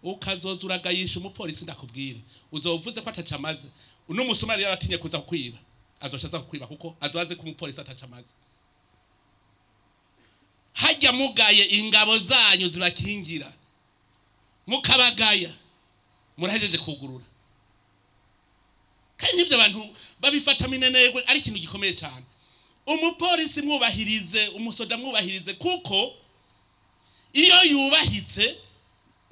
ukazoza uragayisha umupolisi ndakubwire uzovuze ko atacamaze uno musumari yaratinye kuza kukwiba azoshaza kukwiba kuko azoaze ku mupolisi atacamaze hajya mugaye ingabo zanyu zibakingira mukabagaya murahejeje kugurura kandi nibyo abantu babifata minenegwe ari ikintu gikomeye cyane umupolisi mwubahirize umusoda mwubahirize kuko iyo yubahitse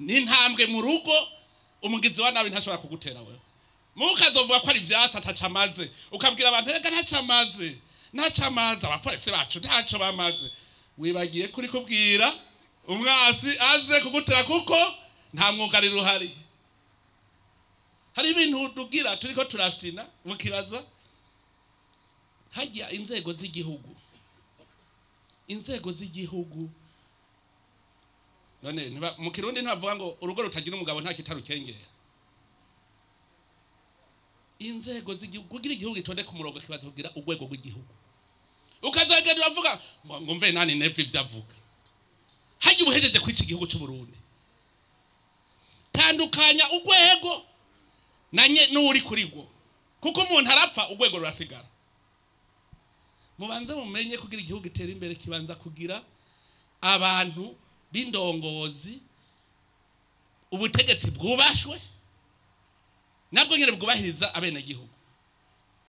n'intambwe mu rugo umugizi wa nabi ntashobora kugutera wewe mukazovuga ko ari ivyatsi atacamaze ukabwira abantu rega ntacamaze abapolisi bacu ntaco bamaze wibagiye kuri kubwira umwasi aze kugutera kuko nta mwugariro uhari hari ibintu dugira turiko turafina mukibaza hajya inzego z'igihugu none mu Kirundi ntavuga ngo urugo rutagira umugabo nta kitarukengera inzego z'igihugu kugira igihugu itonde ku murongo kibaza kugira urwego rw'igihugu ukazagenda uravuga ngo mve nani nepfi vyavuga hajya ubuhejeje kwica igihugu cy'u Burundi tandukanya urwego nanye n'uri kurigwo kuko umuntu arapfa urwego rurasigara mubanze mumenye kugira igihugu itera imbere kibanza kugira abantu b'indongozi ubutegetsi bwubashwe nabwo nyene bwubahiriza abenegihugu